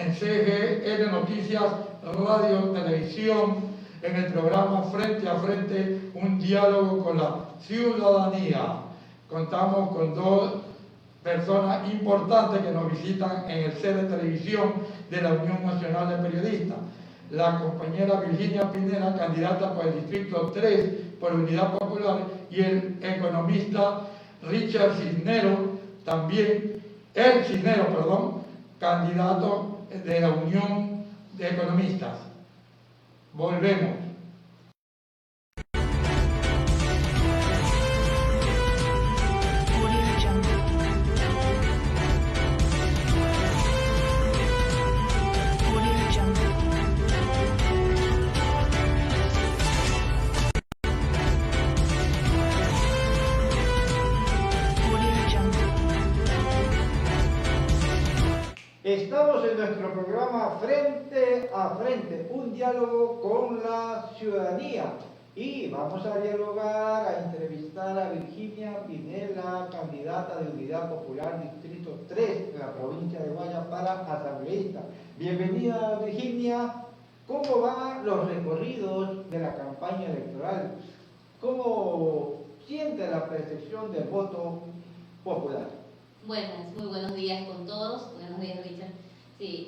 en CGN Noticias, Radio, Televisión, en el programa Frente a Frente, un diálogo con la ciudadanía. Contamos con dos personas importantes que nos visitan en el set de televisión de la Unión Nacional de Periodistas. La compañera Virginia Pineda, candidata por el Distrito 3 por Unidad Popular, y el economista Richard Cisneros, también el Cisneros, candidato de la Unión de Economistas. Volvemos. Estamos en nuestro programa Frente a Frente, un diálogo con la ciudadanía. Y vamos a dialogar, a entrevistar a Virginia Pineda, candidata de Unidad Popular Distrito 3 de la provincia de Guaya para asambleísta. Bienvenida, Virginia. ¿Cómo van los recorridos de la campaña electoral? ¿Cómo siente la percepción del voto popular? Muy buenos días con todos. Buenos días, Richard. Sí,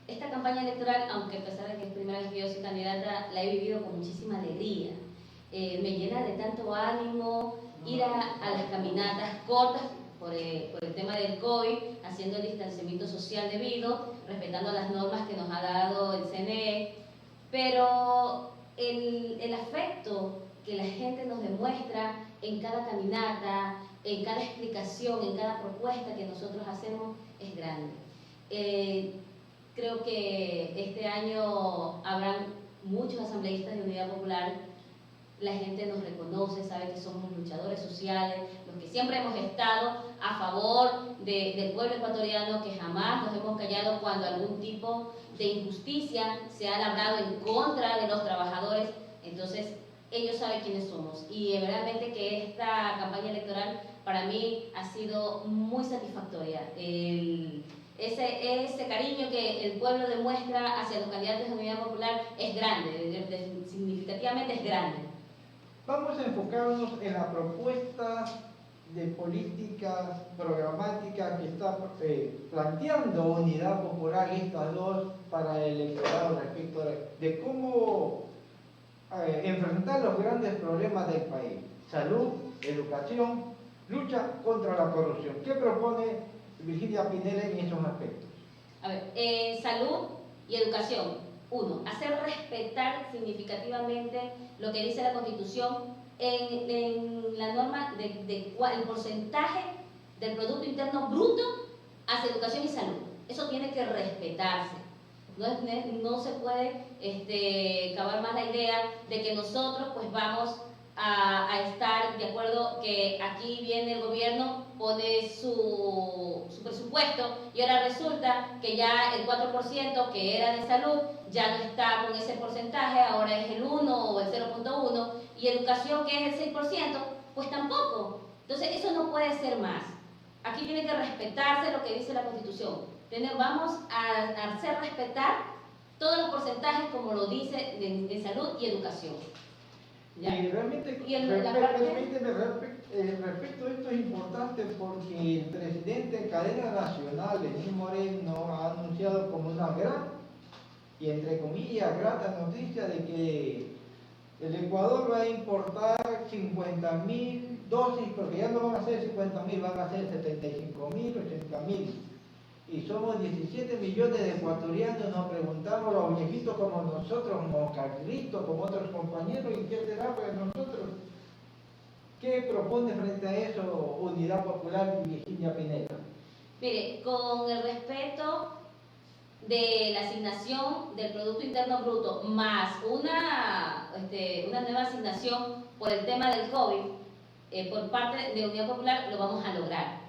esta campaña electoral, aunque a pesar de que es primera vez que yo soy candidata, la he vivido con muchísima alegría. Me llena de tanto ánimo ir a las caminatas cortas por el tema del COVID, haciendo el distanciamiento social debido, respetando las normas que nos ha dado el CNE, pero el afecto que la gente nos demuestra en cada caminata, en cada explicación, en cada propuesta que nosotros hacemos es grande. Creo que este año habrán muchos asambleístas de Unidad Popular. La gente nos reconoce, sabe que somos luchadores sociales, los que siempre hemos estado a favor del pueblo ecuatoriano, que jamás nos hemos callado cuando algún tipo de injusticia se ha labrado en contra de los trabajadores. Entonces, ellos saben quiénes somos, y realmente que esta campaña electoral para mí ha sido muy satisfactoria. Ese cariño que el pueblo demuestra hacia los candidatos de Unidad Popular es grande, significativamente es grande. Vamos a enfocarnos en la propuesta de políticas programáticas que está planteando Unidad Popular, estas dos, para el electorado respecto de cómo enfrentar los grandes problemas del país: salud, educación, lucha contra la corrupción. ¿Qué propone Virginia Pineda en estos aspectos? A ver, salud y educación. Uno, hacer respetar significativamente lo que dice la Constitución en la norma el porcentaje del Producto Interno Bruto hacia educación y salud. Eso tiene que respetarse. No se puede cavar más la idea de que nosotros pues vamos a estar de acuerdo que aquí viene el gobierno, pone su presupuesto y ahora resulta que ya el 4% que era de salud ya no está con ese porcentaje, ahora es el 1 o el 0.1, y educación, que es el 6%, pues tampoco. Entonces eso no puede ser más. Aquí tiene que respetarse lo que dice la Constitución. Vamos a hacer respetar todos los porcentajes como lo dice de salud y educación. ¿Ya? Y realmente, respecto a esto es importante porque el presidente de cadena nacional, Lenín Moreno, ha anunciado como una gran, y entre comillas, grata noticia de que el Ecuador va a importar 50.000 dosis, porque ya no van a ser 50.000, van a ser 75.000, 80.000. Y somos 17 millones de ecuatorianos. Nos preguntamos, los viejitos como nosotros, como Carlitos, como otros compañeros, ¿y qué será para nosotros? ¿Qué propone frente a eso Unidad Popular y Virginia Pineda? Mire, con el respeto de la asignación del Producto Interno Bruto más una nueva asignación por el tema del COVID por parte de Unidad Popular, lo vamos a lograr.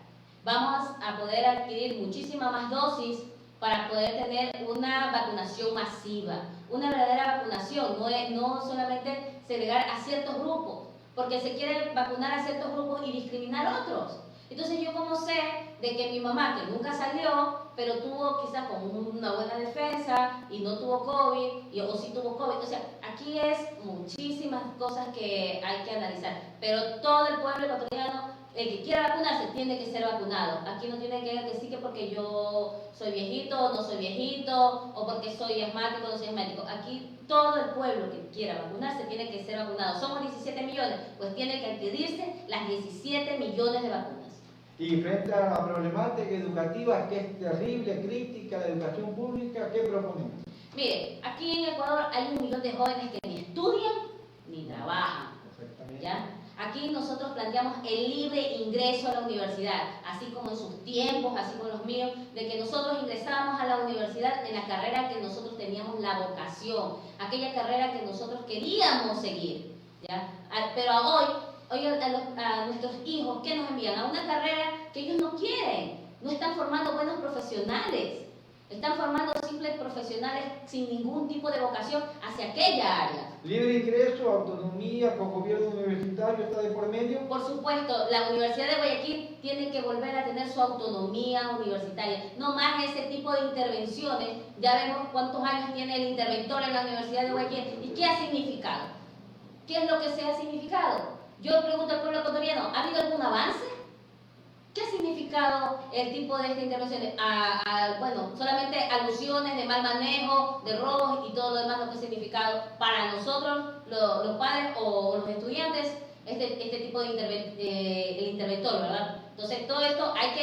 Vamos a poder adquirir muchísimas más dosis para poder tener una vacunación masiva, una verdadera vacunación, no solamente segregar a ciertos grupos, porque se quiere vacunar a ciertos grupos y discriminar a otros. Entonces yo como sé de que mi mamá, que nunca salió, pero tuvo quizás con una buena defensa y no tuvo COVID, o sí tuvo COVID. O sea, aquí es muchísimas cosas que hay que analizar, pero todo el pueblo ecuatoriano, el que quiera vacunarse, tiene que ser vacunado. Aquí no tiene que decir que porque yo soy viejito o no soy viejito, o porque soy asmático o no soy asmático. Aquí todo el pueblo que quiera vacunarse tiene que ser vacunado. Somos 17 millones, pues tiene que adquirirse las 17 millones de vacunas. Y frente a la problemática educativa, que es terrible, crítica, la educación pública, ¿qué proponemos? Mire, aquí en Ecuador hay 1 millón de jóvenes que ni estudian ni trabajan. ¿Ya? Aquí nosotros planteamos el libre ingreso a la universidad, así como en sus tiempos, así como los míos, de que nosotros ingresábamos a la universidad en la carrera que nosotros teníamos la vocación, aquella carrera que nosotros queríamos seguir, ¿ya? Pero hoy a nuestros hijos, ¿qué nos envían? A una carrera que ellos no quieren, no están formando buenos profesionales, están formando simples profesionales sin ningún tipo de vocación hacia aquella área. Libre ingreso, autonomía, con gobierno universitario está de por medio. Por supuesto, la Universidad de Guayaquil tiene que volver a tener su autonomía universitaria, no más ese tipo de intervenciones. Ya vemos cuántos años tiene el interventor en la Universidad de Guayaquil y qué ha significado. ¿Qué es lo que se ha significado? Yo pregunto al pueblo ecuatoriano, ¿ha habido algún avance? ¿Qué ha significado el tipo de esta intervención? Bueno, solamente alusiones de mal manejo, de robos y todo lo demás, lo que ha significado para nosotros, los padres o los estudiantes, este tipo de el interventor, ¿verdad? Entonces, todo esto hay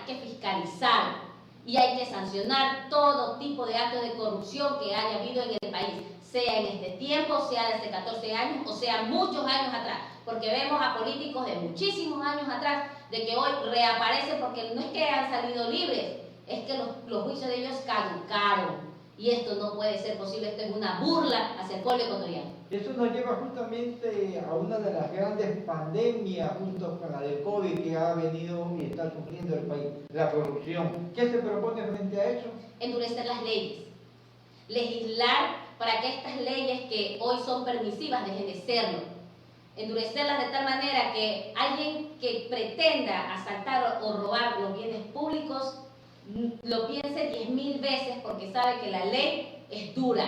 que fiscalizar y hay que sancionar todo tipo de actos de corrupción que haya habido en el país, sea en este tiempo, sea desde 14 años o sea muchos años atrás, porque vemos a políticos de muchísimos años atrás de que hoy reaparecen porque no es que han salido libres, es que los juicios de ellos caducaron y esto no puede ser posible, esto es una burla hacia el pueblo ecuatoriano. Eso nos lleva justamente a una de las grandes pandemias junto con la del COVID que ha venido y está sufriendo el país, la corrupción. ¿Qué se propone frente a eso? Endurecer las leyes, legislar para que estas leyes que hoy son permisivas dejen de serlo. Endurecerlas de tal manera que alguien que pretenda asaltar o robar los bienes públicos lo piense 10.000 veces porque sabe que la ley es dura.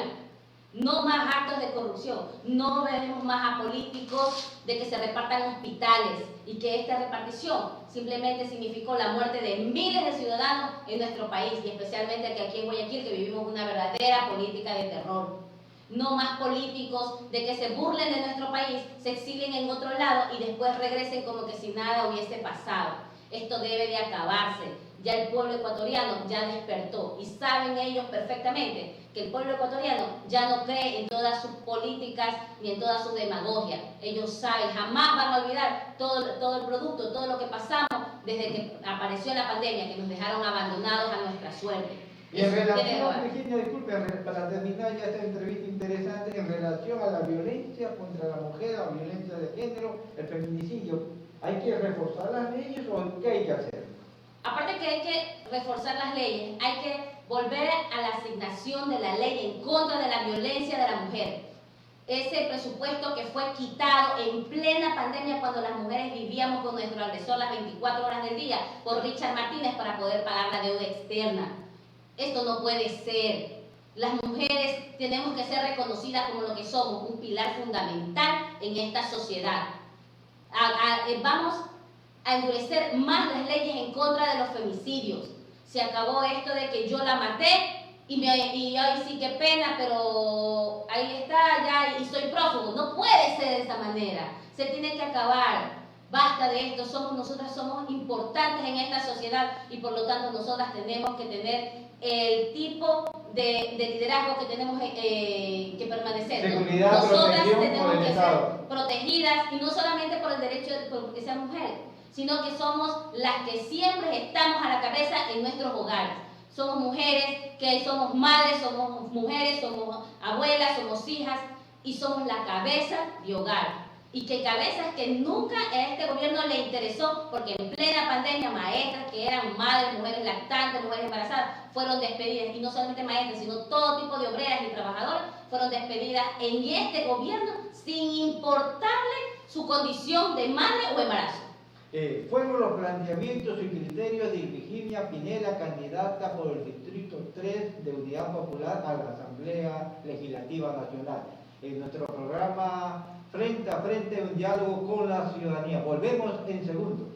No más actos de corrupción, no vemos más a políticos de que se repartan hospitales y que esta repartición simplemente significó la muerte de miles de ciudadanos en nuestro país y especialmente aquí en Guayaquil que vivimos una verdadera política de terror. No más políticos de que se burlen de nuestro país, se exilien en otro lado y después regresen como que si nada hubiese pasado. Esto debe de acabarse. Ya el pueblo ecuatoriano ya despertó y saben ellos perfectamente que el pueblo ecuatoriano ya no cree en todas sus políticas ni en toda su demagogia. Ellos saben, jamás van a olvidar todo el producto, todo lo que pasamos desde que apareció la pandemia, que nos dejaron abandonados a nuestra suerte. Y en relación, Virginia, disculpe, para terminar ya esta entrevista interesante, en relación a la violencia contra la mujer, la violencia de género, el feminicidio, ¿hay que reforzar las leyes o qué hay que hacer? Aparte que hay que reforzar las leyes, hay que volver a la asignación de la ley en contra de la violencia de la mujer. Ese presupuesto que fue quitado en plena pandemia cuando las mujeres vivíamos con nuestro agresor las 24 horas del día por Richard Martínez para poder pagar la deuda externa. Esto no puede ser. Las mujeres tenemos que ser reconocidas como lo que somos, un pilar fundamental en esta sociedad. Vamos a endurecer más las leyes en contra de los femicidios. Se acabó esto de que yo la maté y ay sí, qué pena, pero ahí está ya y soy prófugo. No puede ser de esa manera. Se tiene que acabar. Basta de esto. Nosotras somos importantes en esta sociedad y por lo tanto nosotras tenemos que tener el tipo de liderazgo que tenemos que permanecer. Seguridad, nosotras protección tenemos por el que Estado. ser protegidas y no solamente por el derecho de que sea mujer, sino que somos las que siempre estamos a la cabeza en nuestros hogares. Somos mujeres que somos madres, somos mujeres, somos abuelas, somos hijas y somos la cabeza de hogar. Y que cabezas que nunca a este gobierno le interesó, porque en plena pandemia maestras que eran madres, mujeres lactantes, mujeres embarazadas, fueron despedidas, y no solamente maestras, sino todo tipo de obreras y trabajadoras fueron despedidas en este gobierno sin importarle su condición de madre o embarazo. Fueron los planteamientos y criterios de Virginia Pinela, candidata por el Distrito 3 de Unidad Popular a la Asamblea Legislativa Nacional. En nuestro programa Frente a Frente, un diálogo con la ciudadanía. Volvemos en segundos.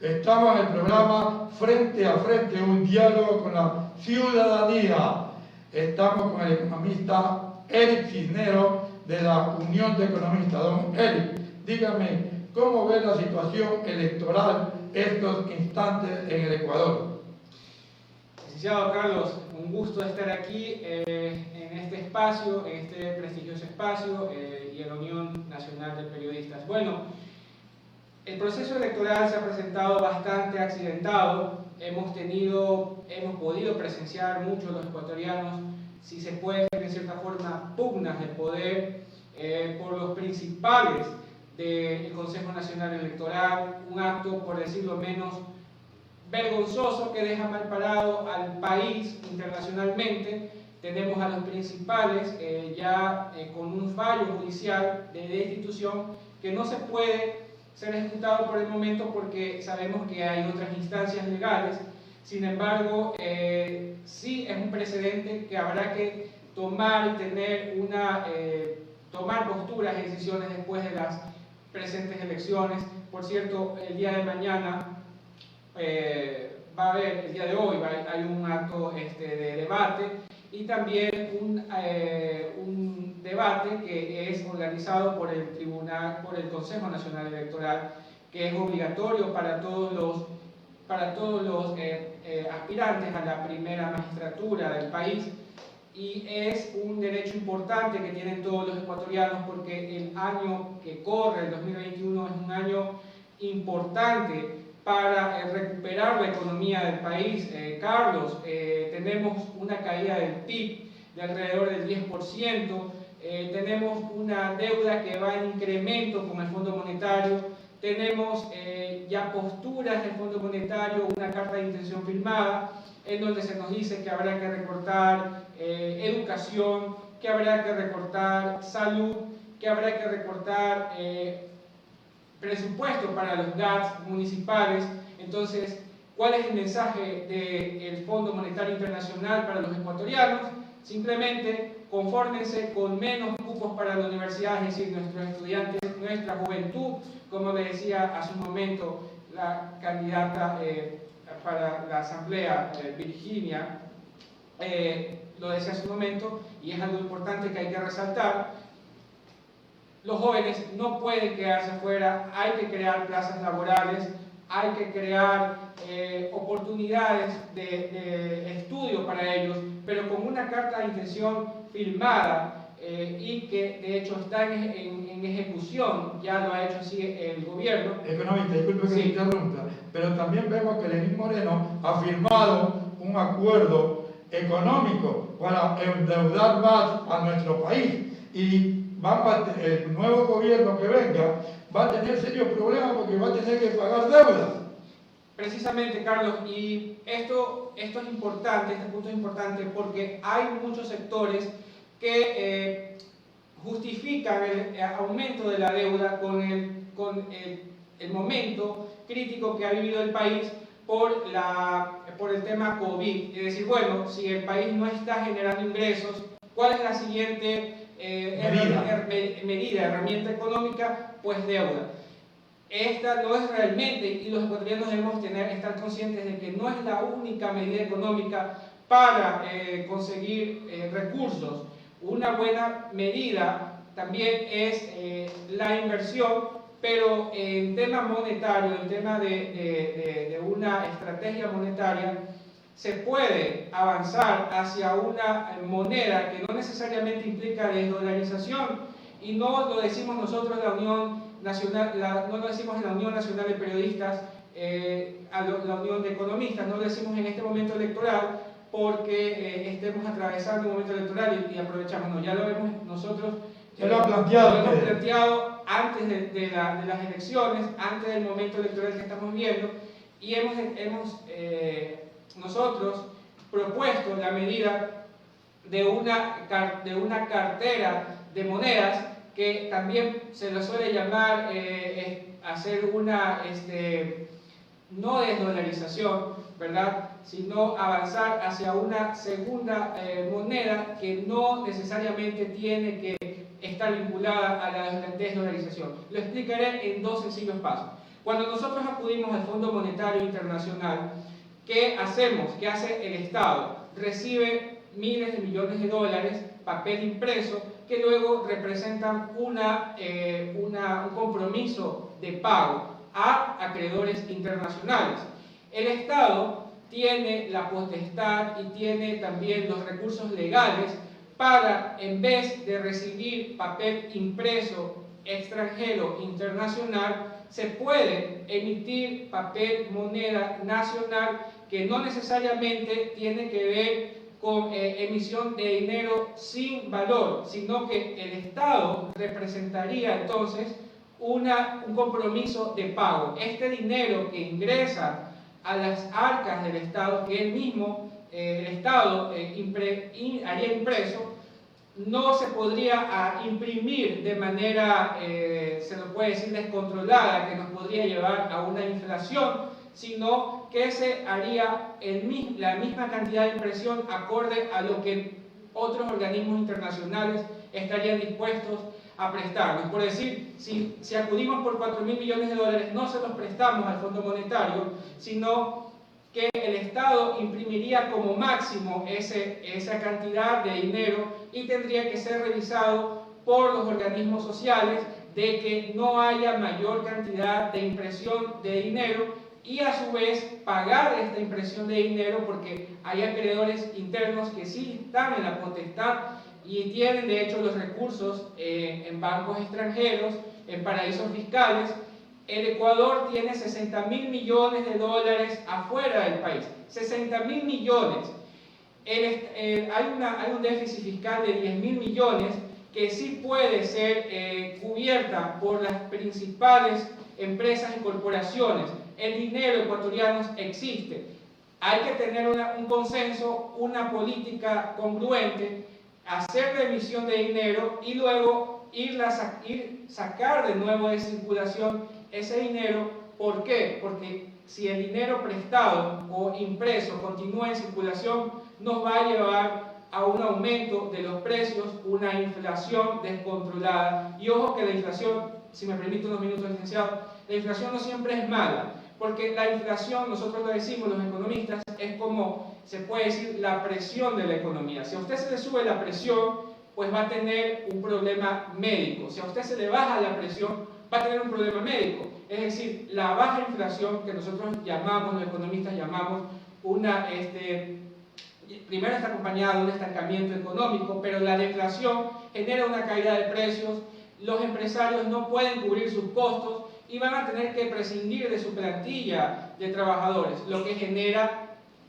Estamos en el programa Frente a Frente, un diálogo con la ciudadanía. Estamos con el economista Eric Cisneros de la Unión de Economistas. Don Eric, dígame, ¿cómo ve la situación electoral estos instantes en el Ecuador? Licenciado Carlos, un gusto estar aquí en este espacio, en este prestigioso espacio y en la Unión Nacional de Periodistas. Bueno, el proceso electoral se ha presentado bastante accidentado. Hemos podido presenciar muchos los ecuatorianos, si se puede decir en cierta forma, pugnas de poder por los principales del Consejo Nacional Electoral, un acto, por decirlo menos, vergonzoso que deja mal parado al país internacionalmente. Tenemos a los principales con un fallo judicial de institución que no se puede ser ejecutado por el momento porque sabemos que hay otras instancias legales. Sin embargo, sí es un precedente que habrá que tomar y tener tomar posturas y decisiones después de las presentes elecciones. Por cierto, el día de mañana va a haber, el día de hoy hay un acto de debate y también un debate que es organizado por el Consejo Nacional Electoral, que es obligatorio para todos los aspirantes a la primera magistratura del país, y es un derecho importante que tienen todos los ecuatorianos porque el año que corre, el 2021, es un año importante para recuperar la economía del país. Carlos, tenemos una caída del PIB de alrededor del 10%, tenemos una deuda que va en incremento con el Fondo Monetario, tenemos ya posturas del Fondo Monetario, una carta de intención firmada, en donde se nos dice que habrá que recortar educación, que habrá que recortar salud, que habrá que recortar presupuesto para los GATS municipales. Entonces, ¿cuál es el mensaje del Fondo Monetario Internacional para los ecuatorianos? Simplemente confórmense con menos cupos para la universidad, es decir, nuestros estudiantes, nuestra juventud, como le decía hace un momento la candidata para la Asamblea, Virginia, lo decía hace un momento, y es algo importante que hay que resaltar. Los jóvenes no pueden quedarse afuera, hay que crear plazas laborales, hay que crear oportunidades de estudio para ellos, pero con una carta de intención firmada y que de hecho está en ejecución, ya lo ha hecho así el gobierno. Economista, disculpe que Sí. me interrumpa, pero también vemos que Lenín Moreno ha firmado un acuerdo económico para endeudar más a nuestro país, y el nuevo gobierno que venga va a tener serios problemas porque va a tener que pagar deudas. Precisamente, Carlos, y esto es importante, este punto es importante porque hay muchos sectores que justifican el aumento de la deuda con el momento crítico que ha vivido el país por el tema COVID. Es decir, bueno, si el país no está generando ingresos, ¿cuál es la siguiente herramienta económica? Pues deuda. Esta no es realmente, y los ecuatorianos debemos estar conscientes de que no es la única medida económica para conseguir recursos. Una buena medida también es la inversión, pero en tema monetario, en tema de una estrategia monetaria, se puede avanzar hacia una moneda que no necesariamente implica desdolarización, y no lo decimos nosotros la Unión Nacional, no lo decimos en la Unión Nacional de Periodistas, la Unión de Economistas, no lo decimos en este momento electoral porque estemos atravesando un momento electoral y aprovechamos, no, ya lo vemos nosotros. Ya lo han planteado. Lo hemos planteado antes de las elecciones, antes del momento electoral que estamos viendo, y hemos nosotros propuesto la medida de una cartera de monedas que también se lo suele llamar hacer una no desdolarización, ¿verdad?, sino avanzar hacia una segunda moneda que no necesariamente tiene que estar vinculada a la desdolarización. Lo explicaré en dos sencillos pasos. Cuando nosotros acudimos al Fondo Monetario Internacional, ¿qué hacemos? ¿Qué hace el Estado? Recibe miles de millones de dólares, papel impreso, que luego representan un compromiso de pago a acreedores internacionales. El Estado tiene la potestad y tiene también los recursos legales para, en vez de recibir papel impreso extranjero internacional, se puede emitir papel moneda nacional que no necesariamente tiene que ver con emisión de dinero sin valor, sino que el Estado representaría entonces un compromiso de pago. Este dinero que ingresa a las arcas del Estado, que él mismo, el Estado, haría impreso, no se podría imprimir de manera, se lo puede decir, descontrolada, que nos podría llevar a una inflación, sino que se haría la misma cantidad de impresión acorde a lo que otros organismos internacionales estarían dispuestos a prestarnos. Por decir, si acudimos por 4.000 millones de dólares, no se los prestamos al Fondo Monetario, sino que el Estado imprimiría como máximo esa cantidad de dinero y tendría que ser revisado por los organismos sociales de que no haya mayor cantidad de impresión de dinero y a su vez pagar esta impresión de dinero, porque hay acreedores internos que sí están en la potestad y tienen de hecho los recursos en bancos extranjeros, en paraísos fiscales. El Ecuador tiene 60.000 millones de dólares afuera del país, 60.000 millones. Hay un déficit fiscal de 10.000 millones que sí puede ser cubierta por las principales empresas y corporaciones. El dinero ecuatoriano existe. Hay que tener un consenso, una política congruente, hacer la emisión de dinero y luego sacar de nuevo de circulación ese dinero. ¿Por qué? Porque si el dinero prestado o impreso continúa en circulación, nos va a llevar a un aumento de los precios, una inflación descontrolada. Y ojo que la inflación, si me permite unos minutos, licenciado, la inflación no siempre es mala, porque la inflación, nosotros lo decimos los economistas, es como, se puede decir, la presión de la economía. Si a usted se le sube la presión, pues va a tener un problema médico. Si a usted se le baja la presión, va a tener un problema médico. Es decir, la baja inflación, que nosotros llamamos, los economistas llamamos, primero está acompañada de un estancamiento económico, pero la deflación genera una caída de precios, los empresarios no pueden cubrir sus costos y van a tener que prescindir de su plantilla de trabajadores, lo que genera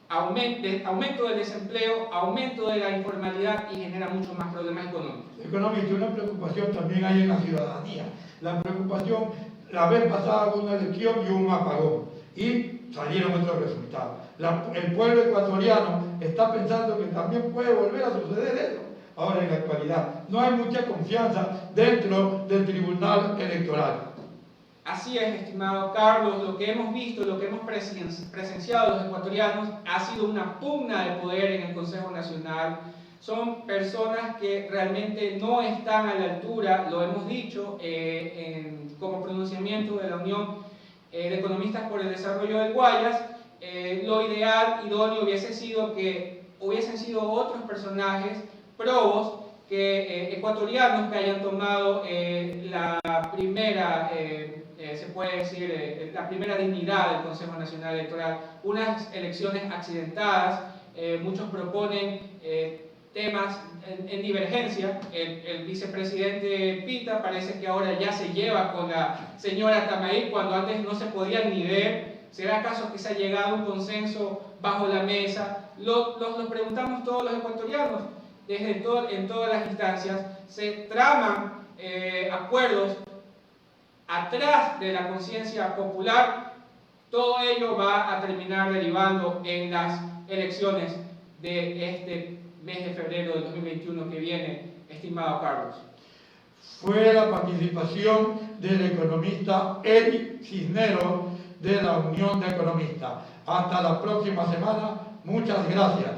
aumento del desempleo, aumento de la informalidad y genera muchos más problemas económicos. Económico, una preocupación también hay en la ciudadanía. La preocupación, la vez pasada hubo una elección y un apagón y salieron otros resultados. El pueblo ecuatoriano está pensando que también puede volver a suceder eso. Ahora en la actualidad no hay mucha confianza dentro del Tribunal Electoral. Así es, estimado Carlos, lo que hemos visto, lo que hemos presenciado los ecuatorianos ha sido una pugna de poder en el Consejo Nacional. Son personas que realmente no están a la altura, lo hemos dicho como pronunciamiento de la Unión de Economistas por el Desarrollo del Guayas. Lo ideal, idóneo, hubiese sido que hubiesen sido otros personajes probos, ecuatorianos, que hayan tomado la primera se puede decir, la primera dignidad del Consejo Nacional Electoral. Unas elecciones accidentadas, muchos proponen temas en divergencia. El vicepresidente Pita parece que ahora ya se lleva con la señora Tamaí cuando antes no se podían ni ver. ¿Será acaso que se ha llegado a un consenso bajo la mesa? Lo preguntamos todos los ecuatorianos, en todas las instancias. Se traman acuerdos atrás de la conciencia popular. Todo ello va a terminar derivando en las elecciones de este mes de febrero del 2021 que viene, estimado Carlos. Fue la participación del economista Eric Cisneros de la Unión de Economistas. Hasta la próxima semana. Muchas gracias.